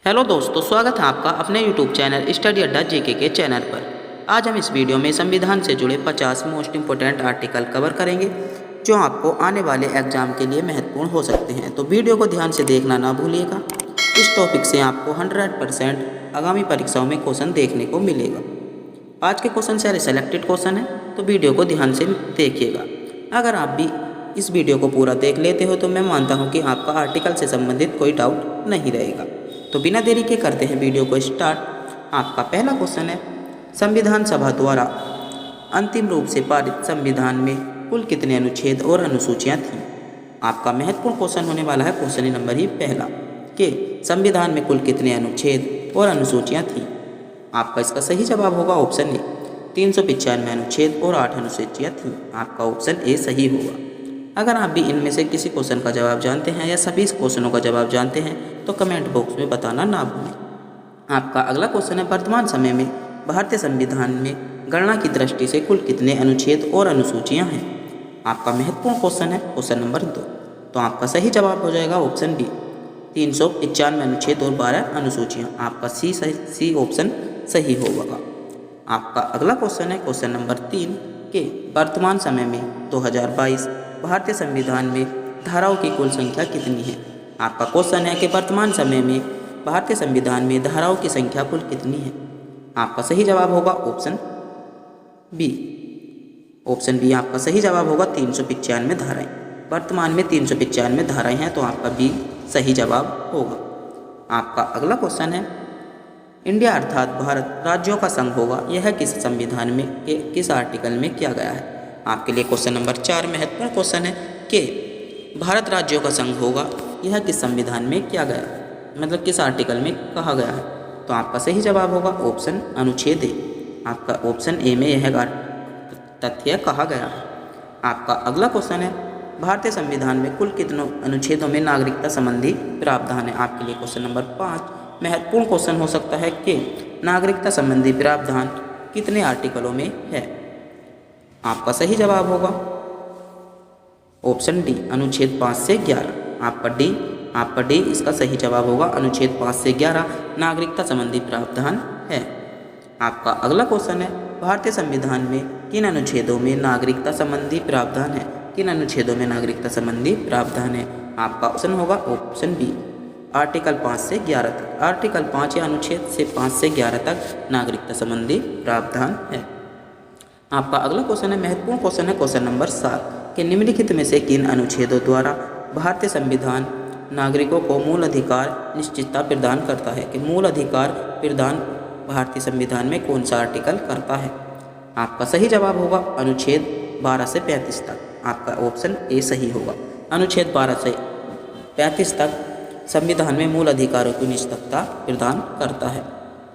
Hello दोस्तों, स्वागत है आपका अपने यूट्यूब चैनल स्टडी अड्डा जीके के चैनल पर। आज हम इस वीडियो में संविधान से जुड़े 50 मोस्ट इम्पोर्टेंट आर्टिकल कवर करेंगे जो आपको आने वाले एग्जाम के लिए महत्वपूर्ण हो सकते हैं। तो वीडियो को ध्यान से देखना ना भूलिएगा। इस टॉपिक से आपको 100% आगामी परीक्षाओं में क्वेश्चन देखने को मिलेगा। आज के क्वेश्चन सारे सेलेक्टेड क्वेश्चन हैं, तो वीडियो को ध्यान से देखिएगा। अगर आप भी इस वीडियो को पूरा देख लेते हो तो मैं मानता हूँ कि आपका आर्टिकल से संबंधित कोई डाउट नहीं रहेगा। तो बिना देरी के करते हैं वीडियो को स्टार्ट। आपका पहला क्वेश्चन है, संविधान सभा द्वारा अंतिम रूप से पारित संविधान में कुल कितने अनुच्छेद और अनुसूचियां थीं? आपका महत्वपूर्ण क्वेश्चन होने वाला है क्वेश्चन नंबर ही पहला कि संविधान में कुल कितने अनुच्छेद और अनुसूचियां थीं? आपका इसका सही जवाब होगा ऑप्शन ए, 395 अनुच्छेद और 8 अनुसूचियां थीं। आपका ऑप्शन ए सही होगा। अगर आप भी इनमें से किसी क्वेश्चन का जवाब जानते हैं या सभी क्वेश्चनों का जवाब जानते हैं तो कमेंट बॉक्स में बताना ना भूलें। आपका अगला क्वेश्चन है, वर्तमान समय में भारतीय संविधान में गणना की दृष्टि से कुल कितने अनुच्छेद और अनुसूचियां हैं? आपका महत्वपूर्ण क्वेश्चन है क्वेश्चन नंबर 2। तो आपका सही जवाब हो जाएगा ऑप्शन बी, 395 अनुच्छेद और 12 अनुसूचियां। आपका सी ऑप्शन सही होगा। आपका अगला क्वेश्चन है क्वेश्चन नंबर 3 के वर्तमान समय में 2022 भारतीय संविधान में धाराओं की कुल संख्या कितनी है? आपका क्वेश्चन है कि वर्तमान समय में भारतीय संविधान में धाराओं की संख्या कुल कितनी है? आपका सही जवाब होगा ऑप्शन बी। ऑप्शन बी आपका सही जवाब होगा 395 धाराएं। वर्तमान में 395 धाराएं हैं, तो आपका बी सही जवाब होगा। आपका अगला क्वेश्चन है, इंडिया अर्थात भारत राज्यों का संघ होगा, यह किस संविधान में के किस आर्टिकल में किया गया है? आपके लिए क्वेश्चन नंबर 4 महत्वपूर्ण क्वेश्चन है कि भारत राज्यों का संघ होगा, यह किस संविधान में किया गया है, मतलब किस आर्टिकल में कहा गया है? तो आपका सही जवाब होगा ऑप्शन अनुच्छेद ए। आपका ऑप्शन ए में यह तथ्य कहा गया है। आपका अगला क्वेश्चन है, भारतीय संविधान में कुल कितनों अनुच्छेदों में नागरिकता संबंधी प्रावधान है? आपके लिए क्वेश्चन नंबर 5 महत्वपूर्ण क्वेश्चन हो सकता है कि नागरिकता संबंधी प्रावधान कितने आर्टिकलों में है? आपका सही जवाब होगा ऑप्शन डी, अनुच्छेद 5 से 11। आपका डी इसका सही जवाब होगा। अनुच्छेद 5 से 11 नागरिकता संबंधी प्रावधान है। आपका अगला क्वेश्चन है, भारतीय संविधान में किन अनुच्छेदों में नागरिकता संबंधी प्रावधान है? किन अनुच्छेदों में नागरिकता संबंधी प्रावधान है? आपका ऑप्शन होगा ऑप्शन बी, आर्टिकल 5 से 11 तक। आर्टिकल 5 या अनुच्छेद से 5 से 11 तक नागरिकता संबंधी प्रावधान है। आपका अगला क्वेश्चन है, महत्वपूर्ण क्वेश्चन है क्वेश्चन नंबर 7 कि निम्नलिखित में से किन अनुच्छेदों द्वारा भारतीय संविधान नागरिकों को मूल अधिकार निश्चितता प्रदान करता है? कि मूल अधिकार प्रदान भारतीय संविधान में कौन सा आर्टिकल करता है? आपका सही जवाब होगा अनुच्छेद 12 से 35 तक। आपका ऑप्शन ए सही होगा। अनुच्छेद 12 से 35 तक संविधान में मूल अधिकारों की निश्चितता प्रदान करता है।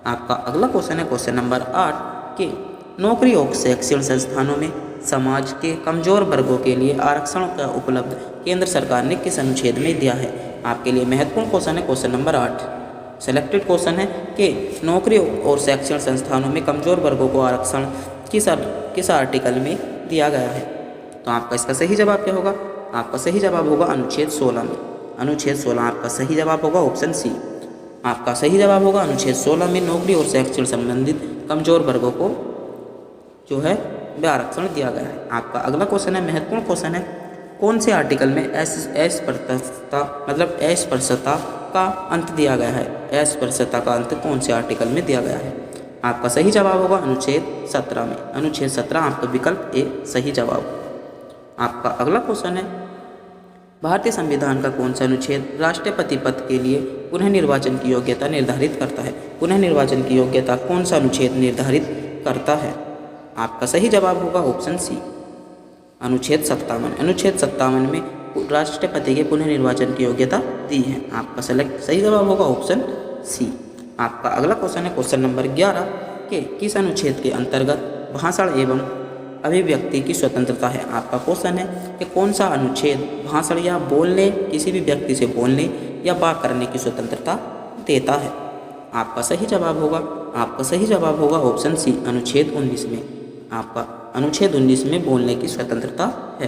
आपका अगला क्वेश्चन है क्वेश्चन नंबर 8 कि नौकरी और शैक्षणिक संस्थानों में समाज के कमजोर वर्गों के लिए आरक्षण का उपलब्ध केंद्र सरकार ने किस अनुच्छेद में दिया है? आपके लिए महत्वपूर्ण क्वेश्चन है क्वेश्चन नंबर 8। सेलेक्टेड क्वेश्चन है कि नौकरी और शैक्षणिक संस्थानों में कमजोर वर्गों को आरक्षण किस आर्टिकल में दिया गया है? तो आपका इसका सही जवाब क्या होगा? आपका सही जवाब होगा अनुच्छेद 16 में। अनुच्छेद 16 आपका सही जवाब होगा ऑप्शन सी। आपका सही जवाब होगा अनुच्छेद 16 में नौकरी और शैक्षण संबंधित कमजोर वर्गों को जो है वह आरक्षण दिया गया है। आपका अगला क्वेश्चन है, महत्वपूर्ण क्वेश्चन है, कौन से आर्टिकल में अस्पृश्यता का अंत दिया गया है? अस्पृश्यता का अंत कौन से आर्टिकल में दिया गया है? आपका सही जवाब होगा अनुच्छेद 17 में। अनुच्छेद 17 आपका विकल्प ए सही जवाब। आपका अगला क्वेश्चन है, भारतीय संविधान का कौन सा अनुच्छेद राष्ट्रपति पद के लिए पुनः निर्वाचन की योग्यता निर्धारित करता है? पुनः निर्वाचन की योग्यता कौन सा अनुच्छेद निर्धारित करता है? आपका सही जवाब होगा ऑप्शन सी, अनुच्छेद 57। अनुच्छेद 57 में राष्ट्रपति के पुनः निर्वाचन की योग्यता दी है। आपका सही जवाब होगा ऑप्शन सी। आपका अगला क्वेश्चन है क्वेश्चन नंबर 11 के किस अनुच्छेद के अंतर्गत भाषण एवं अभिव्यक्ति की स्वतंत्रता है? आपका क्वेश्चन है कि कौन सा अनुच्छेद भाषण या बोलने, किसी भी व्यक्ति से बोलने या बात करने की स्वतंत्रता देता है? आपका सही जवाब होगा ऑप्शन सी, अनुच्छेद 19 में। आपका अनुच्छेद 19 में बोलने की स्वतंत्रता है।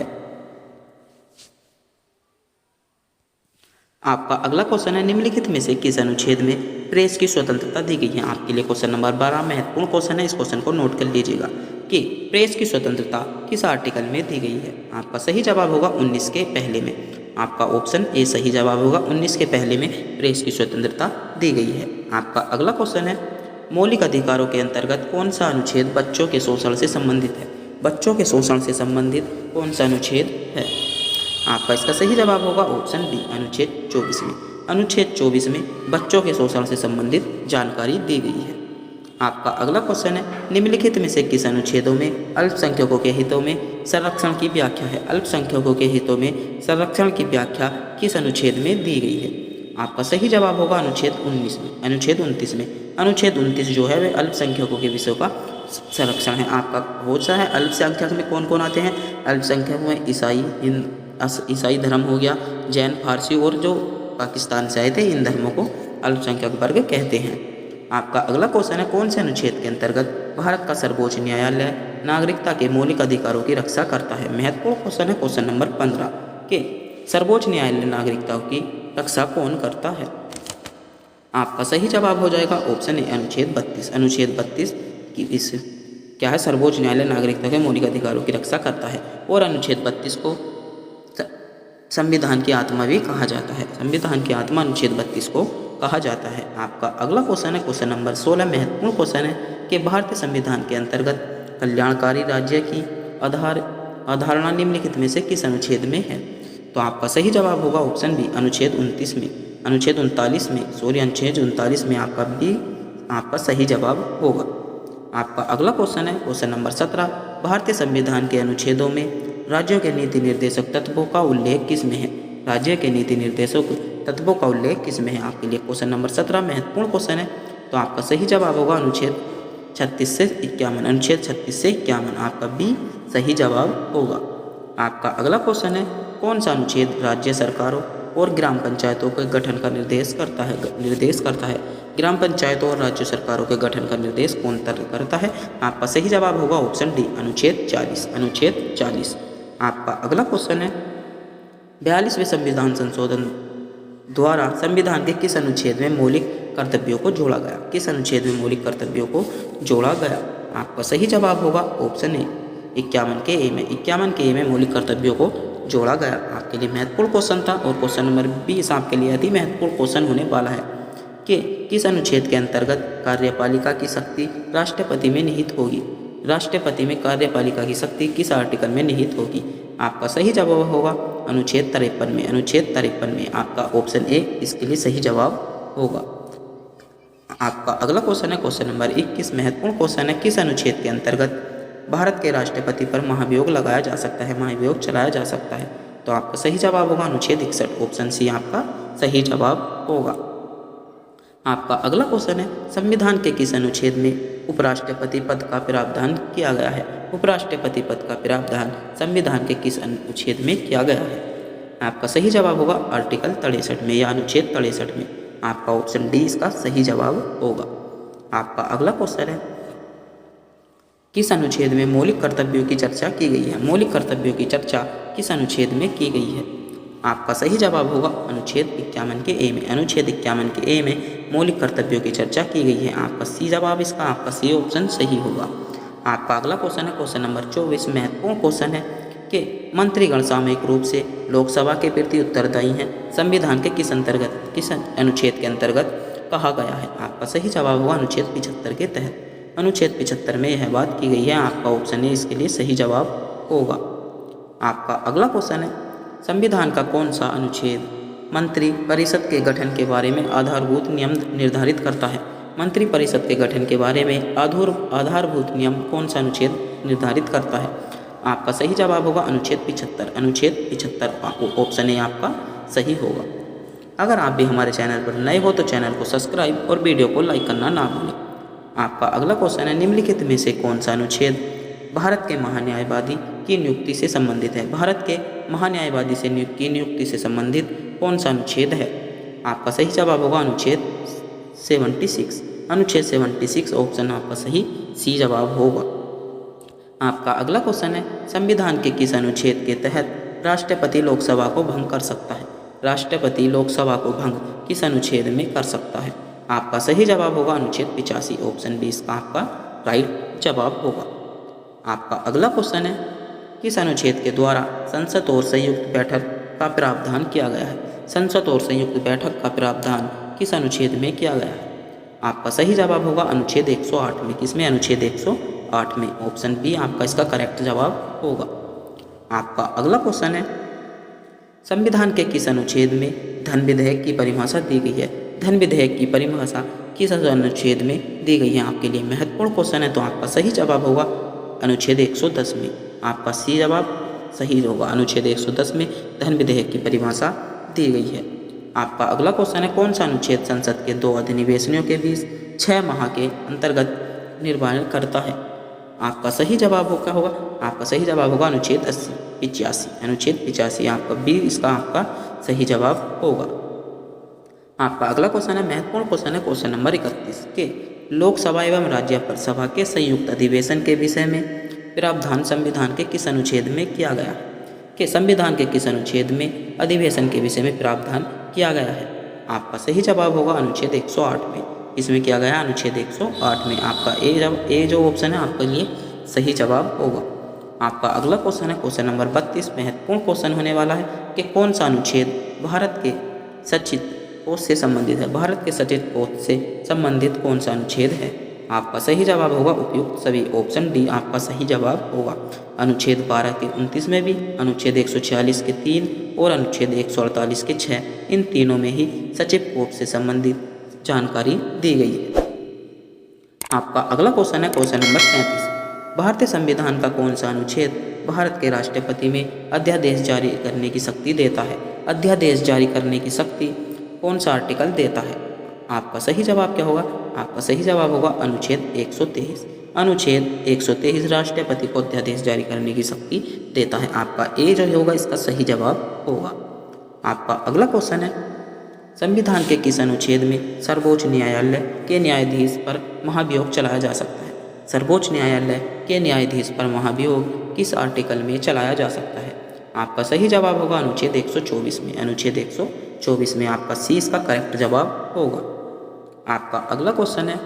आपका अगला क्वेश्चन है, निम्नलिखित में से किस अनुच्छेद में प्रेस की स्वतंत्रता दी गई है। आपके लिए क्वेश्चन नंबर 12 महत्वपूर्ण क्वेश्चन है। इस क्वेश्चन को नोट कर लीजिएगा कि प्रेस की स्वतंत्रता किस आर्टिकल में दी गई है। आपका सही जवाब होगा 19 के पहले में। आपका ऑप्शन ए सही जवाब होगा, 19 के पहले में प्रेस की स्वतंत्रता दी गई है। आपका अगला क्वेश्चन है, मौलिक अधिकारों के अंतर्गत कौन सा अनुच्छेद बच्चों के शोषण से संबंधित है। बच्चों के शोषण से संबंधित कौन सा अनुच्छेद है। आपका इसका सही जवाब होगा ऑप्शन बी, अनुच्छेद 24 में। अनुच्छेद 24 में बच्चों के शोषण से संबंधित जानकारी दी गई है। आपका अगला क्वेश्चन है, निम्नलिखित में से किस अनुच्छेदों में अल्पसंख्यकों के हितों में संरक्षण की व्याख्या है। अल्पसंख्यकों के हितों में संरक्षण की व्याख्या किस अनुच्छेद में दी गई है। आपका सही जवाब होगा अनुच्छेद 19 में, अनुच्छेद 29 में। अनुच्छेद 29 जो है वह अल्पसंख्यकों के विषयों का संरक्षण है। आपका हो सा है अल्पसंख्यक में कौन कौन आते हैं। अल्पसंख्यक में ईसाई धर्म हो गया, जैन, फारसी और जो पाकिस्तान से आए थे, इन धर्मों को अल्पसंख्यक वर्ग कहते हैं। आपका अगला क्वेश्चन है, कौन से अनुच्छेद के अंतर्गत भारत का सर्वोच्च न्यायालय नागरिकता के मौलिक अधिकारों की रक्षा करता है। महत्वपूर्ण क्वेश्चन है क्वेश्चन नंबर 15 के सर्वोच्च न्यायालय नागरिकता की रक्षा कौन करता है। आपका सही जवाब हो जाएगा ऑप्शन ए, अनुच्छेद 32। अनुच्छेद 32 की इस क्या है, सर्वोच्च न्यायालय नागरिकता के मौलिक अधिकारों की रक्षा करता है। और अनुच्छेद 32 को संविधान की आत्मा भी कहा जाता है। संविधान की आत्मा अनुच्छेद 32 को कहा जाता है। आपका अगला क्वेश्चन है क्वेश्चन नंबर 16। महत्वपूर्ण क्वेश्चन है कि भारतीय संविधान के अंतर्गत कल्याणकारी राज्य की अवधारणा निम्नलिखित में से किस अनुच्छेद में है। तो आपका सही जवाब होगा ऑप्शन बी, अनुच्छेद 29 में। अनुच्छेद 39 में, अनुच्छेद 39 में आपका बी आपका सही जवाब होगा। आपका अगला क्वेश्चन है क्वेश्चन नंबर 17। भारतीय संविधान के अनुच्छेदों में राज्यों के नीति निर्देशक तत्वों का उल्लेख किस में है। राज्य के नीति निर्देशक तत्वों का उल्लेख किस में है। आपके लिए क्वेश्चन नंबर 17 महत्वपूर्ण क्वेश्चन है। तो आपका सही जवाब होगा अनुच्छेद 36 से 51। अनुच्छेद 36 से 51 आपका बी सही जवाब होगा। आपका अगला क्वेश्चन है, कौन सा अनुच्छेद राज्य सरकारों और ग्राम पंचायतों के गठन का निर्देश करता है। ग्राम पंचायतों और राज्य सरकारों के गठन का निर्देश कौन करता है। आपका सही जवाब होगा ऑप्शन डी, अनुच्छेद 40। अनुच्छेद 40। आपका अगला क्वेश्चन है, 42वें संविधान संशोधन द्वारा संविधान के किस अनुच्छेद में मौलिक कर्तव्यों को जोड़ा गया। किस अनुच्छेद में मौलिक कर्तव्यों को जोड़ा गया। आपका सही जवाब होगा ऑप्शन ए, 51 के ए में। 51 के ए में मौलिक कर्तव्यों को जोड़ा गया। आपके लिए महत्वपूर्ण क्वेश्चन था। और क्वेश्चन नंबर 20 आपके लिए अति महत्वपूर्ण क्वेश्चन होने वाला है कि किस अनुच्छेद के अंतर्गत कार्यपालिका की शक्ति राष्ट्रपति में निहित होगी। राष्ट्रपति में कार्यपालिका की शक्ति किस आर्टिकल में निहित होगी। आपका सही जवाब होगा अनुच्छेद 53 में। अनुच्छेद 53 में आपका ऑप्शन ए इसके लिए सही जवाब होगा। आपका अगला क्वेश्चन है क्वेश्चन नंबर 21। महत्वपूर्ण क्वेश्चन है, किस अनुच्छेद के अंतर्गत भारत के राष्ट्रपति पर महाभियोग लगाया जा सकता है, महाभियोग चलाया जा सकता है। तो आपका सही जवाब होगा अनुच्छेद 61। ऑप्शन सी आपका सही जवाब होगा। आपका अगला क्वेश्चन है, संविधान के किस अनुच्छेद में उपराष्ट्रपति पद का प्रावधान किया गया है। उपराष्ट्रपति पद का प्रावधान संविधान के किस अनुच्छेद में किया गया है। आपका सही जवाब होगा आर्टिकल 63 में या अनुच्छेद 63 में। आपका ऑप्शन डी इसका सही जवाब होगा। आपका अगला क्वेश्चन है, किस अनुच्छेद में मौलिक कर्तव्यों की चर्चा की गई है। मौलिक कर्तव्यों की चर्चा किस अनुच्छेद में की गई है। आपका सही जवाब होगा अनुच्छेद 51 के ए में। अनुच्छेद 51 के ए में मौलिक कर्तव्यों की चर्चा की गई है। आपका सी जवाब इसका आपका सी ऑप्शन सही होगा। आपका अगला क्वेश्चन है क्वेश्चन नंबर 24। महत्वपूर्ण क्वेश्चन है कि मंत्रीगण सामूहिक रूप से लोकसभा के प्रति उत्तरदायी हैं, संविधान के किस अनुच्छेद के अंतर्गत कहा गया है। आपका सही जवाब होगा अनुच्छेद 75 के तहत। अनुच्छेद 75 में यह बात की गई है। आपका ऑप्शन ए इसके लिए सही जवाब होगा। आपका अगला क्वेश्चन है, संविधान का कौन सा अनुच्छेद मंत्री परिषद के गठन के बारे में आधारभूत नियम निर्धारित करता है। मंत्री परिषद के गठन के बारे में आधारभूत नियम कौन सा अनुच्छेद निर्धारित करता है। आपका सही जवाब होगा अनुच्छेद 75। अनुच्छेद 75 ऑप्शन ए आपका सही होगा। अगर आप भी हमारे चैनल पर नए हो तो चैनल को सब्सक्राइब और वीडियो को लाइक करना ना भूलें। आपका अगला क्वेश्चन है, निम्नलिखित में से कौन सा अनुच्छेद भारत के महान्यायवादी की नियुक्ति से संबंधित है। भारत के महान्यायवादी की नियुक्ति से संबंधित कौन सा अनुच्छेद है। आपका सही जवाब होगा अनुच्छेद 76। अनुच्छेद 76 ऑप्शन आपका सही सी जवाब होगा। आपका अगला क्वेश्चन है, संविधान के किस अनुच्छेद के तहत राष्ट्रपति लोकसभा को भंग कर सकता है। राष्ट्रपति लोकसभा को भंग किस अनुच्छेद में कर सकता है? आपका सही जवाब होगा अनुच्छेद 85। ऑप्शन बी इसका आपका राइट जवाब होगा। आपका अगला क्वेश्चन है, किस अनुच्छेद के द्वारा संसद और संयुक्त बैठक का प्रावधान किया गया है? संसद और संयुक्त बैठक का प्रावधान किस अनुच्छेद में किया गया है? आपका सही जवाब होगा अनुच्छेद 108 में। किसमें? अनुच्छेद 108 में। ऑप्शन बी आपका इसका करेक्ट जवाब होगा। आपका अगला क्वेश्चन है, संविधान के किस अनुच्छेद में धन विधेयक की परिभाषा दी गई है? धन विधेयक की परिभाषा किस अनुच्छेद में दी गई है? आपके लिए महत्वपूर्ण क्वेश्चन है, तो आपका सही जवाब होगा अनुच्छेद 110 में। आपका सी जवाब सही होगा। अनुच्छेद 110 में धन विधेयक की परिभाषा दी गई है। आपका अगला क्वेश्चन है, कौन सा अनुच्छेद संसद के दो अधिवेशनों के बीच 6 माह के अंतर्गत निर्धारण करता है? आपका सही जवाब क्या होगा? आपका सही जवाब होगा अनुच्छेद 85। अनुच्छेद 85 आपका बी इसका आपका सही जवाब होगा। आपका अगला क्वेश्चन है, महत्वपूर्ण क्वेश्चन है, क्वेश्चन नंबर 31 के लोकसभा एवं राज्यसभा के संयुक्त अधिवेशन के विषय में प्रावधान संविधान के किस अनुच्छेद में किया गया है? कि संविधान के किस अनुच्छेद में अधिवेशन के विषय में प्रावधान किया गया है? आपका सही जवाब होगा अनुच्छेद 108 में। इसमें किया गया अनुच्छेद 108 में। आपका ए जो ऑप्शन है आपके लिए सही जवाब होगा। आपका अगला क्वेश्चन है, क्वेश्चन नंबर 32 महत्वपूर्ण क्वेश्चन होने वाला है कि कौन सा अनुच्छेद भारत के सचित कोष से संबंधित है? भारत के सचित कोष से संबंधित कौन सा अनुच्छेद है? आपका सही जवाब होगा उपयुक्त सभी। ऑप्शन डी आपका सही जवाब होगा। अनुच्छेद 12 के 29 में भी, अनुच्छेद 146 के 3 और अनुच्छेद 148 के 6, इन तीनों में ही सचिव कोष से संबंधित जानकारी दी गई है। आपका अगला क्वेश्चन है, क्वेश्चन नंबर 33 भारतीय संविधान का कौन सा अनुच्छेद भारत के राष्ट्रपति में अध्यादेश जारी करने की शक्ति देता है? अध्यादेश जारी करने की शक्ति कौन सा आर्टिकल देता है? आपका सही जवाब क्या होगा? आपका सही जवाब होगा अनुच्छेद 123। अनुच्छेद 123 राष्ट्रपति को अध्यादेश जारी करने की शक्ति देता है। आपका ए जो होगा इसका सही जवाब होगा। आपका अगला क्वेश्चन है, संविधान के किस अनुच्छेद में सर्वोच्च न्यायालय के न्यायाधीश पर महाभियोग चलाया जा सकता है? सर्वोच्च न्यायालय के न्यायाधीश पर महाभियोग किस आर्टिकल में चलाया जा सकता है? आपका सही जवाब होगा अनुच्छेद 124 में। अनुच्छेद 124 में आपका सी इसका करेक्ट जवाब होगा। आपका अगला क्वेश्चन है,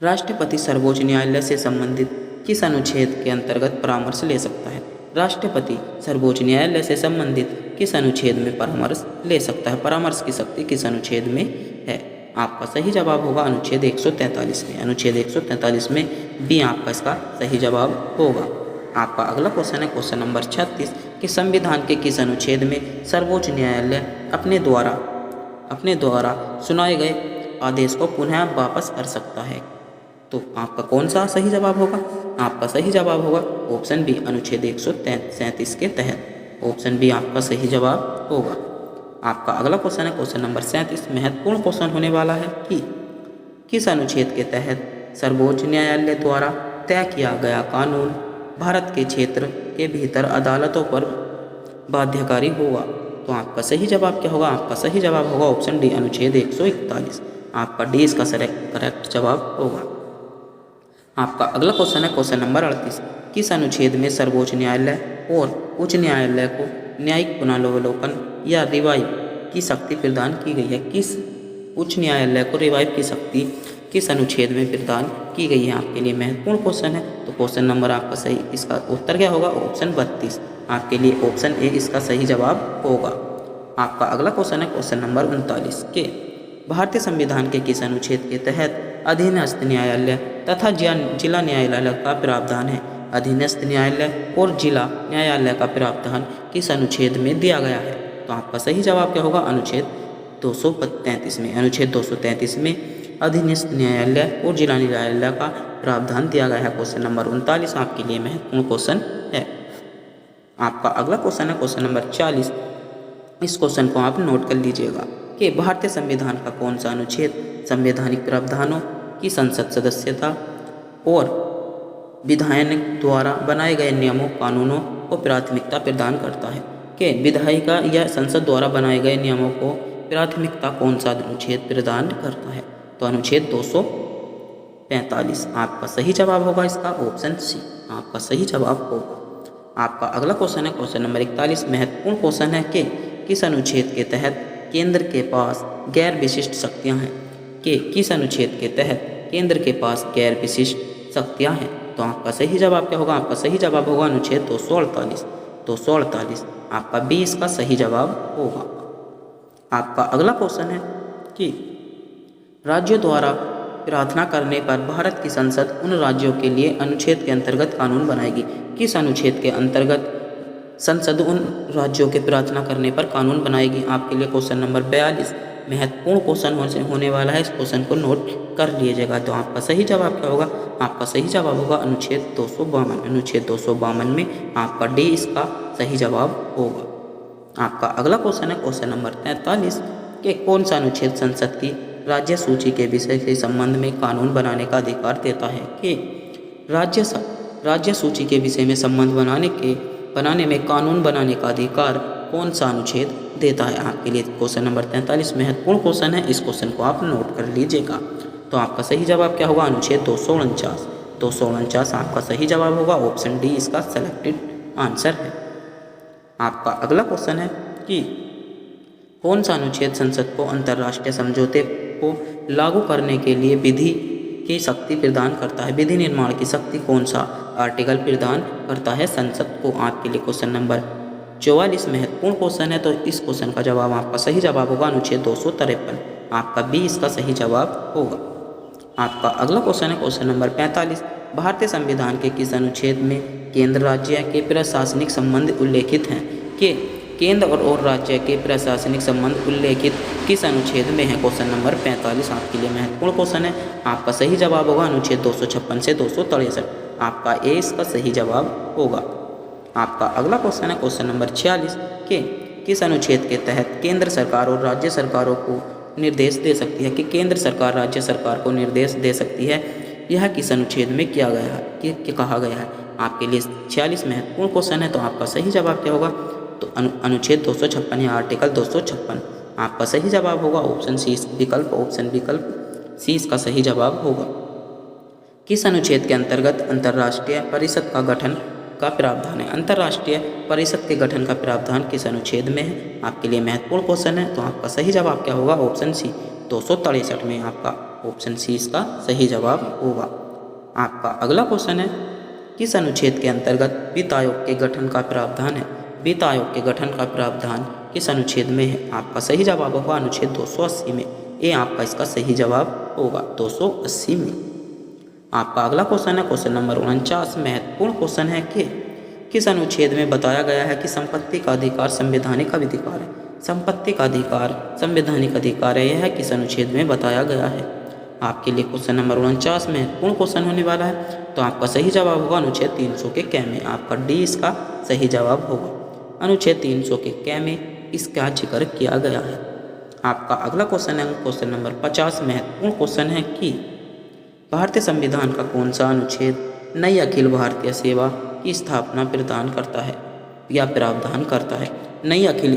राष्ट्रपति सर्वोच्च न्यायालय से संबंधित किस अनुच्छेद के अंतर्गत परामर्श ले सकता है? राष्ट्रपति सर्वोच्च न्यायालय से संबंधित किस अनुच्छेद में परामर्श ले सकता है? परामर्श की शक्ति किस अनुच्छेद में है? आपका सही जवाब होगा अनुच्छेद 143 में। अनुच्छेद 143 में बी आपका इसका सही जवाब होगा। आपका अगला क्वेश्चन है, क्वेश्चन नंबर 36 कि संविधान के किस अनुच्छेद में सर्वोच्च न्यायालय अपने द्वारा सुनाए गए आदेश को पुनः वापस कर सकता है? तो आपका कौन सा सही जवाब होगा? आपका सही जवाब होगा ऑप्शन बी अनुच्छेद 137 के तहत। ऑप्शन बी आपका सही जवाब होगा। आपका अगला क्वेश्चन है, क्वेश्चन नंबर 37 महत्वपूर्ण क्वेश्चन होने वाला है कि किस अनुच्छेद के तहत सर्वोच्च न्यायालय द्वारा तय किया गया कानून भारत के क्षेत्र के भीतर अदालतों पर बाध्यकारी होगा? तो आपका सही जवाब क्या होगा? आपका सही जवाब होगा ऑप्शन डी अनुच्छेद 141। आपका डी इसका करेक्ट जवाब होगा। आपका अगला क्वेश्चन है, क्वेश्चन नंबर 38 किस अनुच्छेद में सर्वोच्च न्यायालय और उच्च न्यायालय को न्यायिक पुनरावलोकन या रिवाइव की शक्ति प्रदान की गई है? किस उच्च न्यायालय को रिवाइव की शक्ति किस अनुच्छेद में प्रदान की गई है? आपके लिए महत्वपूर्ण क्वेश्चन है, तो क्वेश्चन नंबर आपका सही इसका उत्तर क्या होगा? ऑप्शन 32। आपके लिए ऑप्शन ए इसका सही जवाब होगा। आपका अगला क्वेश्चन है, क्वेश्चन नंबर 39 के भारतीय संविधान के किस अनुच्छेद के तहत अधीनस्थ न्यायालय तथा जिला न्यायालय का प्रावधान है? अधीनस्थ न्यायालय और जिला न्यायालय का प्रावधान किस अनुच्छेद में दिया गया है? तो आपका सही जवाब क्या होगा? अनुच्छेद 233 में। अनुच्छेद 233 में अधीनस्थ न्यायालय और जिला न्यायालय का प्रावधान दिया गया है। क्वेश्चन नंबर 39 आपके लिए महत्वपूर्ण क्वेश्चन है। आपका अगला क्वेश्चन है, क्वेश्चन नंबर 40। इस क्वेश्चन को आप नोट कर लीजिएगा कि भारतीय संविधान का कौन सा अनुच्छेद संवैधानिक प्रावधानों की संसद सदस्यता और विधायक द्वारा बनाए गए नियमों कानूनों को प्राथमिकता प्रदान करता है? कि विधायिका या संसद द्वारा बनाए गए नियमों को प्राथमिकता कौन सा अनुच्छेद प्रदान करता है? तो अनुच्छेद 245। आपका सही जवाब होगा इसका ऑप्शन सी। आपका सही जवाब होगा। आपका अगला क्वेश्चन है, क्वेश्चन नंबर 41 महत्वपूर्ण क्वेश्चन है कि किस अनुच्छेद के तहत केंद्र के पास गैर विशिष्ट शक्तियाँ हैं? कि किस अनुच्छेद के तहत केंद्र के पास गैर विशिष्ट शक्तियाँ हैं? तो आपका सही जवाब क्या होगा? आपका सही जवाब होगा अनुच्छेद 248। 248 आपका 20 का सही जवाब होगा। आपका अगला क्वेश्चन है कि राज्यों द्वारा प्रार्थना करने पर भारत की संसद उन राज्यों के लिए अनुच्छेद के अंतर्गत कानून बनाएगी। किस अनुच्छेद के अंतर्गत संसद उन राज्यों के प्रार्थना करने पर कानून बनाएगी? आपके लिए क्वेश्चन नंबर 42 महत्वपूर्ण क्वेश्चन होने वाला है। इस क्वेश्चन को नोट कर लीजिएगा। तो आपका सही जवाब क्या होगा? आपका सही जवाब होगा अनुच्छेद 252। अनुच्छेद 252 में आपका डी इसका सही जवाब होगा। आपका अगला क्वेश्चन है क्वेश्चन नंबर 43 कि कौन सा अनुच्छेद संसद की राज्य सूची के विषय के संबंध में कानून बनाने का अधिकार देता है? कि राज्य सूची के विषय में संबंध बनाने में कानून बनाने का अधिकार कौन सा अनुच्छेद देता है? आपके लिए क्वेश्चन नंबर 43 महत्वपूर्ण क्वेश्चन है। इस क्वेश्चन को आप नोट कर लीजिएगा। तो आपका सही जवाब क्या होगा? अनुच्छेद 249। 249 आपका सही जवाब होगा। ऑप्शन डी इसका सेलेक्टेड आंसर है। आपका अगला क्वेश्चन है कि कौन सा अनुच्छेद संसद को अंतर्राष्ट्रीय समझौते को लागू करने के लिए विधि की शक्ति प्रदान करता है? विधि निर्माण की शक्ति कौन सा आर्टिकल प्रदान करता है संसद को? आपके लिए क्वेश्चन नंबर 44 महत्वपूर्ण क्वेश्चन है। तो इस क्वेश्चन का जवाब आपका सही जवाब होगा अनुच्छेद 253। आपका बी इसका सही जवाब होगा। आपका अगला क्वेश्चन है क्वेश्चन नंबर 45 भारतीय संविधान के किस अनुच्छेद में केंद्र राज्य के प्रशासनिक संबंध उल्लेखित हैं? कि केंद्र और राज्य के प्रशासनिक संबंध उल्लेखित किस अनुच्छेद में है? क्वेश्चन नंबर 45 आपके लिए महत्वपूर्ण क्वेश्चन है। आपका सही जवाब होगा अनुच्छेद 256 से 263। आपका ए इसका सही जवाब होगा। आपका अगला क्वेश्चन है क्वेश्चन नंबर 46 कि किस अनुच्छेद के तहत केंद्र सरकार और राज्य सरकारों को निर्देश दे सकती है? कि केंद्र सरकार राज्य सरकार को निर्देश दे सकती है, यह किस अनुच्छेद में किया गया है कि कहा गया है? आपके लिए 46 महत्वपूर्ण क्वेश्चन है। तो आपका सही जवाब क्या होगा? तो अनुच्छेद 256 या आर्टिकल 256 आपका सही जवाब होगा। ऑप्शन सी विकल्प सी इसका सही जवाब होगा। किस अनुच्छेद के अंतर्गत अंतर्राष्ट्रीय परिषद का गठन का प्रावधान है? अंतर्राष्ट्रीय परिषद के गठन का प्रावधान किस अनुच्छेद में है? आपके लिए महत्वपूर्ण क्वेश्चन है। तो आपका सही जवाब क्या होगा? ऑप्शन सी 263 में आपका ऑप्शन सी इसका सही जवाब होगा। आपका अगला क्वेश्चन है किस अनुच्छेद के अंतर्गत वित्त आयोग के गठन का प्रावधान है? वित्त आयोग के गठन का प्रावधान किस अनुच्छेद में है? आपका सही जवाब होगा अनुच्छेद 280 में। ये आपका इसका सही जवाब होगा 280 में। आपका अगला क्वेश्चन है क्वेश्चन नंबर 49 महत्वपूर्ण क्वेश्चन है कि किस अनुच्छेद में बताया गया है कि संपत्ति का अधिकार संवैधानिक अधिकार है? संपत्ति का अधिकार संवैधानिक अधिकार है, यह किस अनुच्छेद में बताया गया है? आपके लिए क्वेश्चन नंबर 49 महत्वपूर्ण क्वेश्चन होने वाला है। तो आपका सही जवाब होगा अनुच्छेद 300 के कै में। आपका डी इसका सही जवाब होगा। अनुच्छेद 300 के कै में इसका जिक्र किया गया है। आपका अगला क्वेश्चन है क्वेश्चन नंबर 50 महत्वपूर्ण क्वेश्चन है कि भारतीय संविधान का कौन सा अनुच्छेद नई अखिल भारतीय सेवा की स्थापना प्रदान करता है या प्रावधान करता है? नई अखिल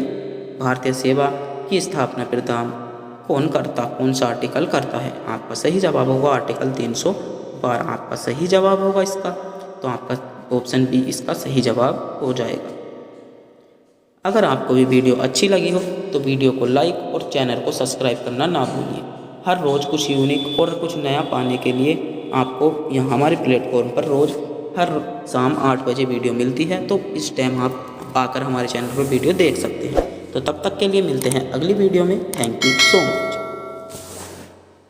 भारतीय सेवा की स्थापना प्रदान कौन सा आर्टिकल करता है? आपका सही जवाब होगा आर्टिकल 312। आपका सही जवाब होगा इसका। तो आपका ऑप्शन बी इसका सही जवाब हो जाएगा। अगर आपको ये वीडियो अच्छी लगी हो तो वीडियो को लाइक और चैनल को सब्सक्राइब करना ना भूलिए। हर रोज़ कुछ यूनिक और कुछ नया पाने के लिए आपको यहाँ हमारे प्लेटफॉर्म पर रोज़ हर शाम 8 बजे वीडियो मिलती है। तो इस टाइम आप आकर हमारे चैनल पर वीडियो देख सकते हैं। तो तब तक के लिए मिलते हैं अगली वीडियो में। Thank you so much.